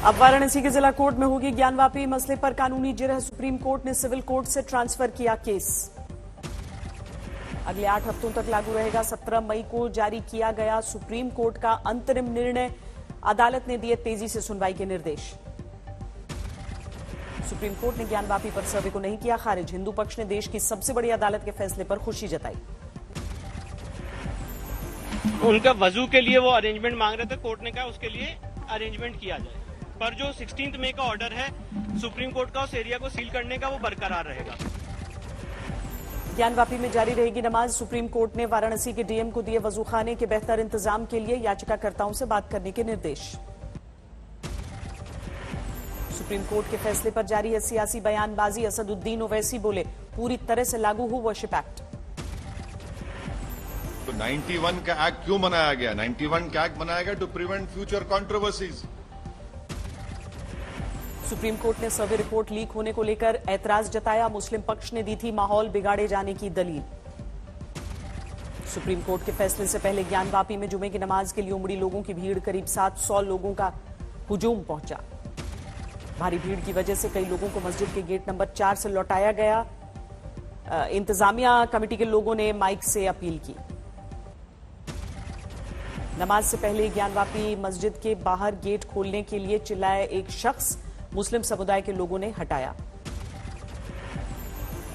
अब वाराणसी के जिला कोर्ट में होगी ज्ञानवापी मसले पर कानूनी जिरह। सुप्रीम कोर्ट ने सिविल कोर्ट से ट्रांसफर किया केस। अगले 8 हफ्तों तक लागू रहेगा। 17 मई को जारी किया गया सुप्रीम कोर्ट का अंतरिम निर्णय। अदालत ने दिए तेजी से सुनवाई के निर्देश। सुप्रीम कोर्ट ने ज्ञानवापी पर सर्वे को नहीं किया खारिज। हिंदू पक्ष ने देश की सबसे बड़ी अदालत के फैसले पर खुशी जताई। उनका वजू के लिए वो अरेंजमेंट मांग रहे थे, कोर्ट ने कहा उसके लिए अरेंजमेंट किया जाए, पर जो 16 मई का ऑर्डर है सुप्रीम कोर्ट का उस एरिया को सील करने का वो बरकरार रहेगा। ज्ञानवापी में जारी रहेगी नमाज। सुप्रीम कोर्ट ने वाराणसी के डीएम को दिए वजूखाने के बेहतर इंतजाम के लिए याचिकाकर्ताओं से बात करने के निर्देश। सुप्रीम कोर्ट के फैसले पर जारी है सियासी बयानबाजी। असदुद्दीन ओवैसी बोले पूरी तरह से लागू हो वर्शिप एक्ट। तो 91 का एक्ट क्यों बनाया गया? 91 का एक्ट बनाया गया to prevent future controversies. Supreme court ने सर्वे रिपोर्ट लीक होने को लेकर ऐतराज जताया। मुस्लिम पक्ष ने दी थी माहौल बिगाड़े जाने की दलील। सुप्रीम कोर्ट के फैसले से पहले ज्ञानवापी में जुमे की नमाज के लिए उमड़ी लोगों की भीड़। करीब 700 लोगों का हुजूम पहुंचा। भारी भीड़ की वजह से कई लोगों को मस्जिद के गेट नंबर 4 से लौटाया गया। इंतजामिया कमेटी के लोगों ने माइक से अपील की। नमाज से पहले ज्ञानवापी मस्जिद के बाहर गेट खोलने के लिए चिल्लाए एक शख्स। मुस्लिम समुदाय के लोगों ने हटाया।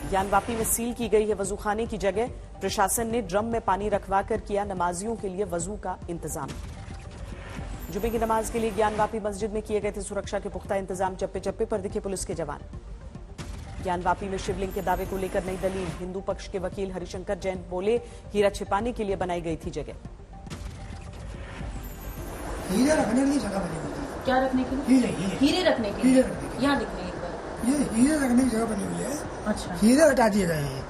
ज्ञानवापी में सील की गई है वजूखाने की जगह। प्रशासन ने ड्रम में पानी रखवाकर किया नमाजियों के लिए वजू का इंतजाम। जुमे की नमाज के लिए ज्ञानवापी मस्जिद में किए गए थे सुरक्षा के पुख्ता इंतजाम। चप्पे चप्पे पर दिखे पुलिस के जवान। ज्ञानवापी में शिवलिंग के दावे को लेकर नई दलील। हिंदू पक्ष के वकील हरिशंकर जैन बोले हीरा छिपाने के लिए बनाई गई थी जगह। हीरे रखने के लिए जगह बनी हुई है। क्या रखने के लिए? हीरे रखने के लिए। यहाँ दिखने एक बार ये हीरे रखने की जगह बनी हुई है। अच्छा, हीरे हटा दिए गए हैं।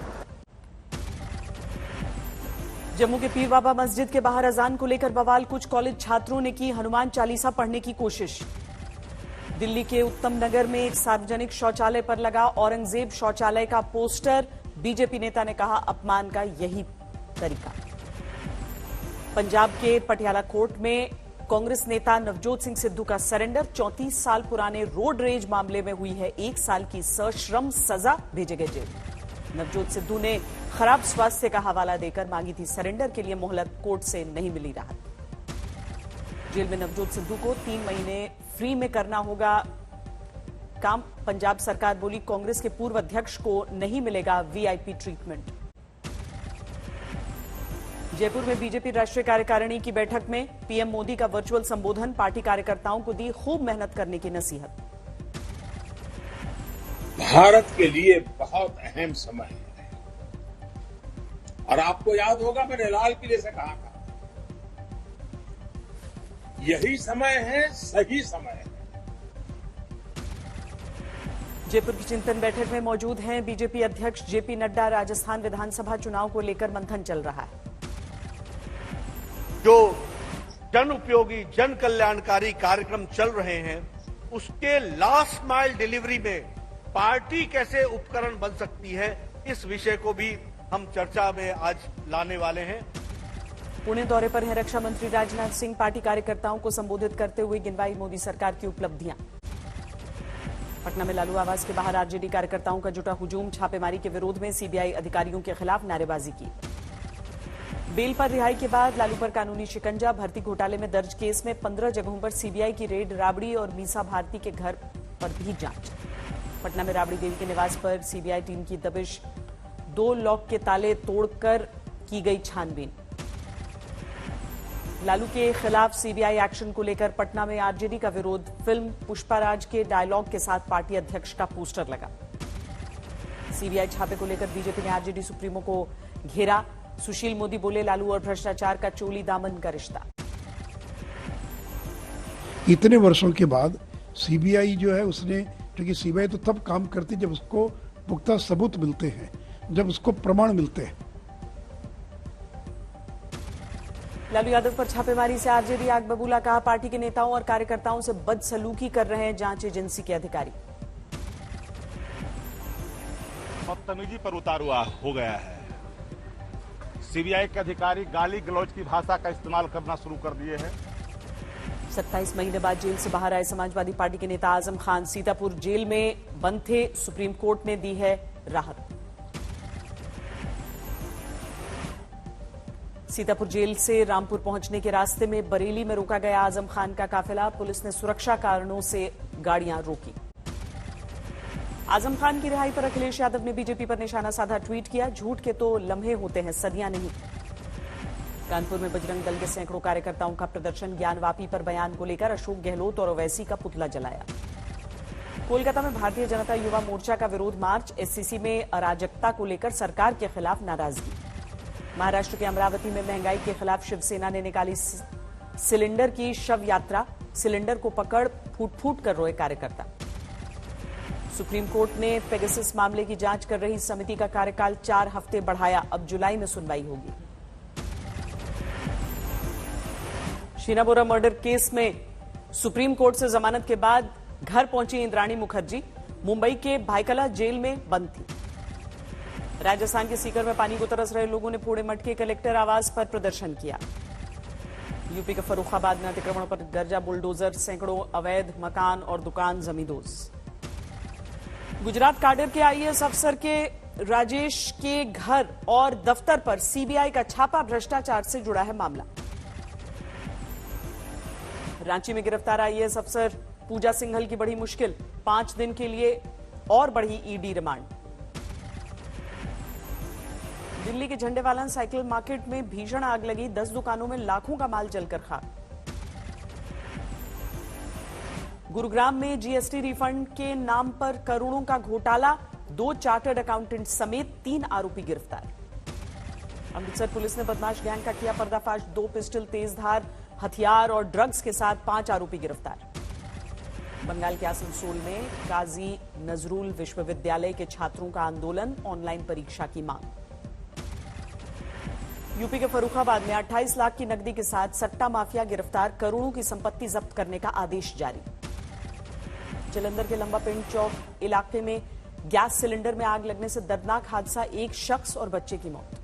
जम्मू के पीर बाबा मस्जिद के बाहर अजान को लेकर बवाल। कुछ कॉलेज छात्रों ने की हनुमान चालीसा पढ़ने की कोशिश। दिल्ली के उत्तम नगर में एक सार्वजनिक शौचालय पर लगा औरंगजेब शौचालय का पोस्टर। बीजेपी नेता ने कहा अपमान का यही तरीका। पंजाब के पटियाला कोर्ट में कांग्रेस नेता नवजोत सिंह सिद्धू का सरेंडर। 34 साल पुराने रोड रेज मामले में हुई है 1 साल की सश्रम सजा। भेजे गए जेल। नवजोत सिद्धू ने खराब स्वास्थ्य का हवाला देकर मांगी थी सरेंडर के लिए मोहलत। कोर्ट से नहीं मिली राहत। जेल में नवजोत सिद्धू को 3 महीने फ्री में करना होगा काम। पंजाब सरकार बोली कांग्रेस के पूर्व अध्यक्ष को नहीं मिलेगा वीआईपी ट्रीटमेंट। जयपुर में बीजेपी राष्ट्रीय कार्यकारिणी की बैठक में पीएम मोदी का वर्चुअल संबोधन। पार्टी कार्यकर्ताओं को दी खूब मेहनत करने की नसीहत। भारत के लिए बहुत अहम समय है और आपको याद होगा मैंने लाल किले से कहा था यही समय है, सही समय है। जयपुर की चिंतन बैठक में मौजूद हैं बीजेपी अध्यक्ष जेपी नड्डा। राजस्थान विधानसभा चुनाव को लेकर मंथन चल रहा है। जो जन उपयोगी जन कल्याणकारी कार्यक्रम चल रहे हैं उसके लास्ट माइल डिलीवरी में पार्टी कैसे उपकरण बन सकती है, इस विषय को भी हम चर्चा में आज लाने वाले हैं। पुणे दौरे पर हैं रक्षा मंत्री राजनाथ सिंह। पार्टी कार्यकर्ताओं को संबोधित करते हुए गिनवाई मोदी सरकार की उपलब्धियां। पटना में लालू आवास के बाहर आरजेडी कार्यकर्ताओं का जुटा हुजूम। छापेमारी के विरोध में सीबीआई अधिकारियों के खिलाफ नारेबाजी की। बेल पर रिहाई के बाद लालू पर कानूनी शिकंजा। भर्ती घोटाले में दर्ज केस में 15 जगहों पर सीबीआई की रेड। राबड़ी और मीसा भारती के घर पर भी जांच। पटना में राबड़ी देवी के निवास पर सीबीआई टीम की दबिश। 2 लॉक के ताले तोड़कर की गई छानबीन। लालू के खिलाफ सीबीआई एक्शन को लेकर पटना में आरजेडी का विरोध। फिल्म पुष्पाराज के डायलॉग के साथ पार्टी अध्यक्ष का पोस्टर लगा। सीबीआई छापे को लेकर बीजेपी ने आरजेडी सुप्रीमो को घेरा। सुशील मोदी बोले लालू और भ्रष्टाचार का चोली दामन का रिश्ता। इतने वर्षों के बाद सीबीआई जो है उसने, क्योंकि सीबीआई तो तब काम करती जब उसको पुख्ता सबूत मिलते हैं, जब उसको प्रमाण मिलते हैं। लालू यादव पर छापेमारी से आरजेडी आग बबूला। कहा पार्टी के नेताओं और कार्यकर्ताओं से बदसलूकी कर रहे हैं जांच एजेंसी के अधिकारी। बदतमीजी पर उतारू हो गया है। सीबीआई के अधिकारी गाली गलौज की भाषा का इस्तेमाल करना शुरू कर दिए हैं। 27 महीने बाद जेल से बाहर आए समाजवादी पार्टी के नेता आजम खान सीतापुर जेल में बंद थे। सुप्रीम कोर्ट ने दी है राहत। सीतापुर जेल से रामपुर पहुंचने के रास्ते में बरेली में रोका गया आजम खान का काफिला। पुलिस ने सुरक्षा कारणों से गाड़ियां रोकी। आजम खान की रिहाई पर अखिलेश यादव ने बीजेपी पर निशाना साधा ट्वीट किया, झूठ के तो लम्हे होते हैं, सदियां नहीं। कानपुर में बजरंग दल के सैकड़ों कार्यकर्ताओं का प्रदर्शन। ज्ञानवापी पर बयान को लेकर अशोक गहलोत और ओवैसी का पुतला जलाया। कोलकाता में भारतीय जनता युवा मोर्चा का विरोध मार्च। एससीसी में अराजकता को लेकर सरकार के खिलाफ नाराजगी। महाराष्ट्र के अमरावती में महंगाई के खिलाफ शिवसेना ने निकाली सिलेंडर की शव यात्रा। सिलेंडर को पकड़ फूट फूट कर रोए कार्यकर्ता। सुप्रीम कोर्ट ने पेगासस मामले की जांच कर रही समिति का कार्यकाल 4 हफ्ते बढ़ाया। अब जुलाई में सुनवाई होगी। शीना बोरा मर्डर केस में सुप्रीम कोर्ट से जमानत के बाद घर पहुंची इंद्राणी मुखर्जी। मुंबई के भायखला जेल में बंद थी। राजस्थान के सीकर में पानी को तरस रहे लोगों ने फोड़े मटके। कलेक्टर आवास पर प्रदर्शन किया। यूपी के फर्रुखाबाद में अतिक्रमण पर गर्जा बुलडोजर। सैकड़ों अवैध मकान और दुकान जमींदोज। गुजरात काडर के आईएएस अफसर के राजेश के घर और दफ्तर पर सीबीआई का छापा। भ्रष्टाचार से जुड़ा है मामला। रांची में गिरफ्तार आईएएस अफसर पूजा सिंघल की बड़ी मुश्किल। 5 दिन के लिए और बढ़ी ईडी रिमांड। दिल्ली के झंडेवाला साइकिल मार्केट में भीषण आग लगी। 10 दुकानों में लाखों का माल जलकर खाक। गुरुग्राम में जीएसटी रिफंड के नाम पर करोड़ों का घोटाला। 2 चार्टर्ड अकाउंटेंट समेत 3 आरोपी गिरफ्तार। अमृतसर पुलिस ने बदमाश गैंग का किया पर्दाफाश। 2 पिस्टल, तेजधार हथियार और ड्रग्स के साथ 5 आरोपी गिरफ्तार। बंगाल के आसनसोल में काजी नजरुल विश्वविद्यालय के छात्रों का आंदोलन। ऑनलाइन परीक्षा की मांग। यूपी के फर्रुखाबाद में 28 लाख की नकदी के साथ सट्टा माफिया गिरफ्तार। करोड़ों की संपत्ति जब्त करने का आदेश जारी। जलंधर के लंबा पिंड चौक इलाके में गैस सिलेंडर में आग लगने से दर्दनाक हादसा। 1 शख्स और बच्चे की मौत।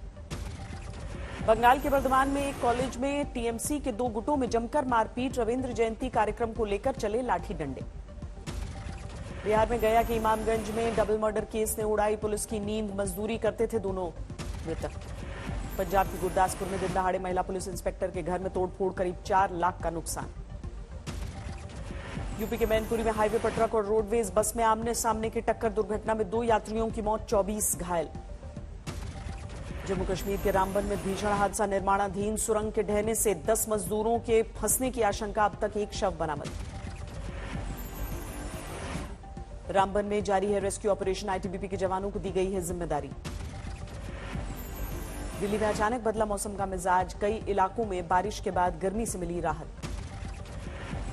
बंगाल के बर्धमान में एक कॉलेज में टीएमसी के 2 गुटों में जमकर मारपीट। रविंद्र जयंती कार्यक्रम को लेकर चले लाठी डंडे। बिहार में गया के इमामगंज में डबल मर्डर केस ने उड़ाई पुलिस की नींद। मजदूरी करते थे दोनों मृतक। पंजाब के गुरदासपुर में दिन दहाड़े महिला पुलिस इंस्पेक्टर के घर में तोड़फोड़। करीब 4 लाख का नुकसान। यूपी के मैनपुरी में हाईवे पर ट्रक और रोडवेज बस में आमने सामने की टक्कर। दुर्घटना में 2 यात्रियों की मौत, 24 घायल। जम्मू कश्मीर के रामबन में भीषण हादसा। निर्माणाधीन सुरंग के ढहने से 10 मजदूरों के फंसने की आशंका। अब तक 1 शव बरामद। रामबन में जारी है रेस्क्यू ऑपरेशन। आईटीबीपी के जवानों को दी गई है जिम्मेदारी। दिल्ली में अचानक बदला मौसम का मिजाज। कई इलाकों में बारिश के बाद गर्मी से मिली राहत।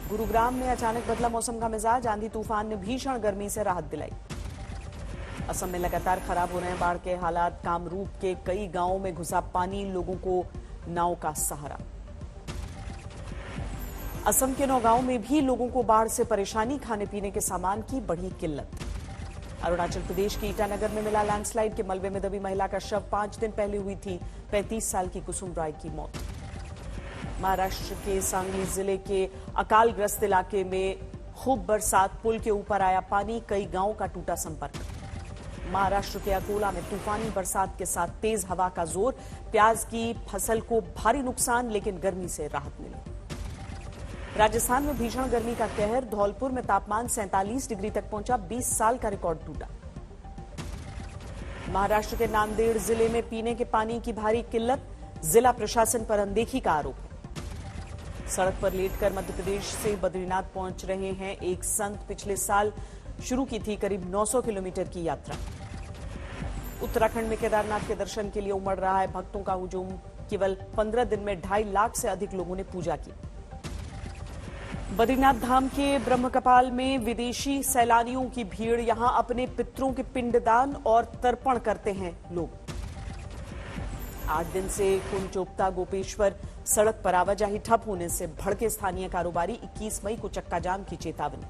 गुरुग्राम में अचानक बदला मौसम का मिजाज। आंधी तूफान ने भीषण गर्मी से राहत दिलाई। असम में लगातार खराब हो रहे हैं बाढ़ के हालात। कामरूप के कई गांवों में घुसा पानी। लोगों को नाव का सहारा। असम के 9 गांवों में भी लोगों को बाढ़ से परेशानी। खाने पीने के सामान की बढ़ी किल्लत। अरुणाचल प्रदेश के ईटानगर में मिला लैंडस्लाइड के मलबे में दबी महिला का शव। 5 दिन पहले हुई थी 35 साल की कुसुम राय की मौत। महाराष्ट्र के सांगली जिले के अकालग्रस्त इलाके में खूब बरसात। पुल के ऊपर आया पानी। कई गांवों का टूटा संपर्क। महाराष्ट्र के अकोला में तूफानी बरसात के साथ तेज हवा का जोर। प्याज की फसल को भारी नुकसान, लेकिन गर्मी से राहत मिली। राजस्थान में भीषण गर्मी का कहर। धौलपुर में तापमान 47 डिग्री तक पहुंचा। 20 साल का रिकॉर्ड टूटा। महाराष्ट्र के नांदेड़ जिले में पीने के पानी की भारी किल्लत। जिला प्रशासन पर अनदेखी का आरोप है। सड़क पर लेटकर मध्य प्रदेश से बद्रीनाथ पहुंच रहे हैं एक संत। पिछले साल शुरू की थी करीब 900 किलोमीटर की यात्रा। उत्तराखंड में केदारनाथ के दर्शन के लिए उमड़ रहा है भक्तों का हुजूम। केवल 15 दिन में 2.5 लाख से अधिक लोगों ने पूजा की। बद्रीनाथ धाम के ब्रह्मकपाल में विदेशी सैलानियों की भीड़। यहां अपने पितरों के पिंडदान और तर्पण करते हैं लोग। 8 दिन से कुंड चोपता गोपेश्वर सड़क पर आवाजाही ठप होने से भड़के स्थानीय कारोबारी। 21 मई को चक्का जाम की चेतावनी।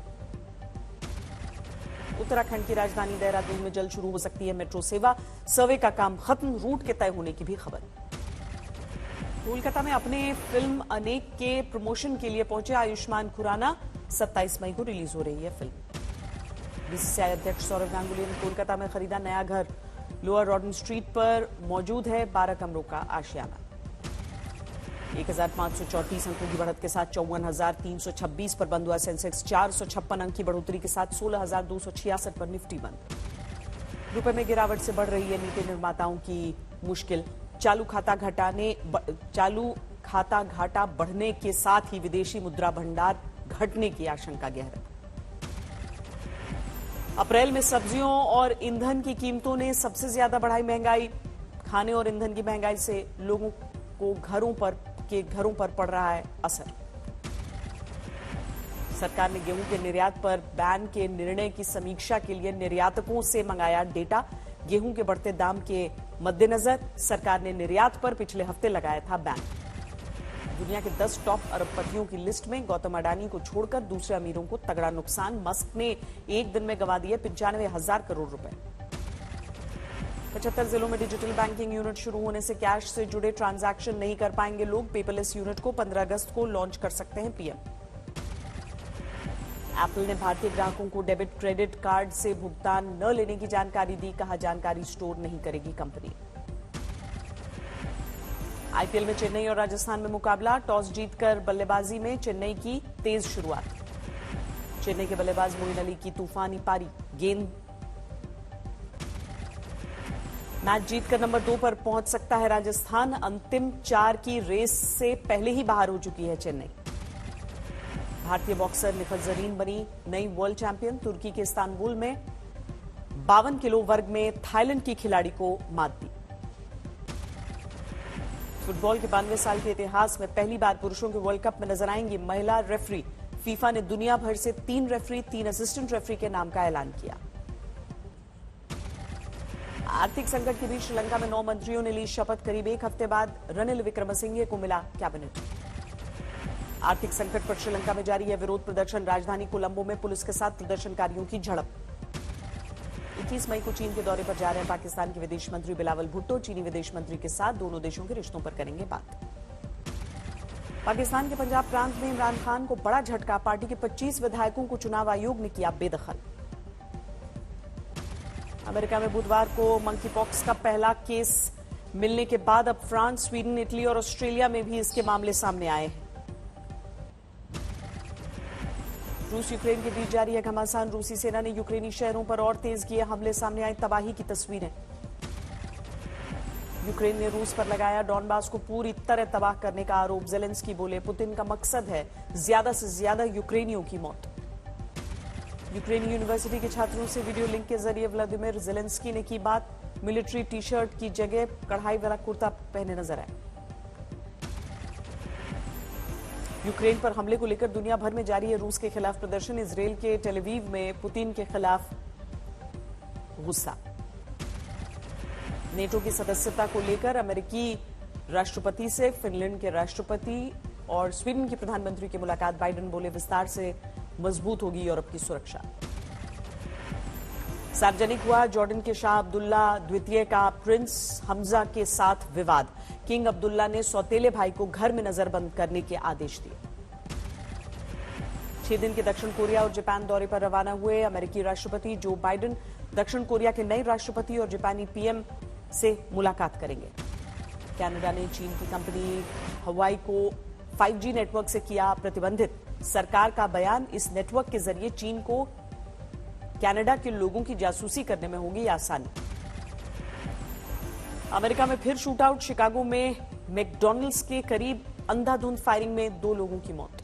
उत्तराखंड की राजधानी देहरादून में जल्द शुरू हो सकती है मेट्रो सेवा। सर्वे का काम खत्म। रूट के तय होने की भी खबर। कोलकाता में अपने फिल्म अनेक के प्रमोशन के लिए पहुंचे आयुष्मान खुराना। 27 मई को रिलीज हो रही है फिल्म। बीसीसीआई अध्यक्ष सौरव गांगुली ने कोलकाता में खरीदा नया घर। लोअर रॉडन स्ट्रीट पर मौजूद है 12 कमरों का आशियाना। 1534 अंकों की बढ़त के साथ 54,326 पर बंद हुआ सेंसेक्स। 456 अंक की बढ़ोतरी के साथ 16,266 पर निफ्टी बंद। रुपए में गिरावट से बढ़ रही है नीति निर्माताओं की मुश्किल। चालू खाता घाटा बढ़ने के साथ ही विदेशी मुद्रा भंडार घटने की आशंका गहरा। अप्रैल में सब्जियों और ईंधन की कीमतों ने सबसे ज्यादा बढ़ाई महंगाई। खाने और ईंधन की महंगाई से लोगों को घरों पर पड़ रहा है असर। सरकार ने गेहूं के निर्यात पर बैन के निर्णय की समीक्षा के लिए निर्यातकों से मंगाया डेटा। गेहूं के बढ़ते दाम के मद्देनजर सरकार ने निर्यात पर पिछले हफ्ते लगाया था बैन। दुनिया के 10 टॉप अरबपतियों की लिस्ट में गौतम अडानी को छोड़कर दूसरे अमीरों को तगड़ा नुकसान। मस्क ने एक दिन में गंवा दिए 95,000 करोड़ रुपए। 75 जिलों में डिजिटल बैंकिंग यूनिट शुरू होने से कैश से जुड़े ट्रांजैक्शन नहीं कर पाएंगे लोग। पेपरलेस यूनिट को 15 अगस्त को लॉन्च कर सकते हैं पीएम। एप्पल ने भारतीय ग्राहकों को डेबिट क्रेडिट कार्ड से भुगतान न लेने की जानकारी दी। कहा जानकारी स्टोर नहीं करेगी कंपनी। आईपीएल में चेन्नई और राजस्थान में मुकाबला। टॉस जीतकर बल्लेबाजी में चेन्नई की तेज शुरुआत। चेन्नई के बल्लेबाज मोइन अली की तूफानी पारी। गेंद मैच जीतकर नंबर 2 पर पहुंच सकता है राजस्थान। अंतिम 4 की रेस से पहले ही बाहर हो चुकी है चेन्नई। भारतीय बॉक्सर निखत जरीन बनी नई वर्ल्ड चैंपियन। तुर्की के इस्तांबुल में 52 किलो वर्ग में थाईलैंड की खिलाड़ी को मात दी। फुटबॉल के 92 साल के इतिहास में पहली बार पुरुषों के वर्ल्ड कप में नजर आएंगी महिला रेफरी। फीफा ने दुनिया भर से 3 रेफरी 3 असिस्टेंट रेफरी के नाम का ऐलान किया। आर्थिक संकट के बीच श्रीलंका में 9 मंत्रियों ने ली शपथ। करीब एक हफ्ते बाद रनिल विक्रमसिंघे को मिला कैबिनेट। आर्थिक संकट पर श्रीलंका में जारी है विरोध प्रदर्शन। राजधानी कोलंबो में पुलिस के साथ प्रदर्शनकारियों की झड़प। 21 मई को चीन के दौरे पर जा रहे हैं पाकिस्तान के विदेश मंत्री बिलावल भुट्टो। चीनी विदेश मंत्री के साथ दोनों देशों के रिश्तों पर करेंगे बात। पाकिस्तान के पंजाब प्रांत में इमरान खान को बड़ा झटका। पार्टी के 25 विधायकों को चुनाव आयोग ने किया बेदखल। अमेरिका में बुधवार को मंकी पॉक्स का पहला केस मिलने के बाद अब फ्रांस, स्वीडन, इटली और ऑस्ट्रेलिया में भी इसके मामले सामने आए हैं। रूस यूक्रेन के बीच जारी है घमासान। रूसी सेना ने यूक्रेनी शहरों पर और तेज किए हमले। सामने आई तबाही की तस्वीरें। यूक्रेन ने रूस पर लगाया डॉनबास को पूरी तरह तबाह करने का आरोप। ज़ेलेंस्की बोले पुतिन का मकसद है ज्यादा से ज्यादा यूक्रेनियों की मौत। यूक्रेनी यूनिवर्सिटी के छात्रों से वीडियो लिंक के जरिए व्लादिमीर ज़ेलेंस्की ने की बात। मिलिट्री टी शर्ट की जगह कढ़ाई वाला कुर्ता पहने नजर आए। यूक्रेन पर हमले को लेकर दुनिया भर में जारी है रूस के खिलाफ प्रदर्शन। इजरायल के टेलअवीव में पुतिन के खिलाफ गुस्सा। नेटो की सदस्यता को लेकर अमेरिकी राष्ट्रपति से फिनलैंड के राष्ट्रपति और स्वीडन के प्रधानमंत्री की मुलाकात। बाइडेन बोले विस्तार से मजबूत होगी यूरोप की सुरक्षा। सार्वजनिक हुआ जॉर्डन के शाह अब्दुल्ला द्वितीय का प्रिंस हमजा के साथ विवाद। किंग अब्दुल्ला ने सौतेले भाई को घर में नजरबंद करने के आदेश दिए। 6 दिन के दक्षिण कोरिया और जापान दौरे पर रवाना हुए अमेरिकी राष्ट्रपति जो बाइडेन दक्षिण कोरिया के नए राष्ट्रपति और जापानी पीएम से मुलाकात करेंगे। कनाडा ने चीन की कंपनी हवाई को 5G नेटवर्क से किया प्रतिबंधित। सरकार का बयान, इस नेटवर्क के जरिए चीन को कनाडा के लोगों की जासूसी करने में होगी आसानी। अमेरिका में फिर शूटआउट। शिकागो में मैकडॉनल्ड्स के करीब अंधाधुंध फायरिंग में 2 लोगों की मौत।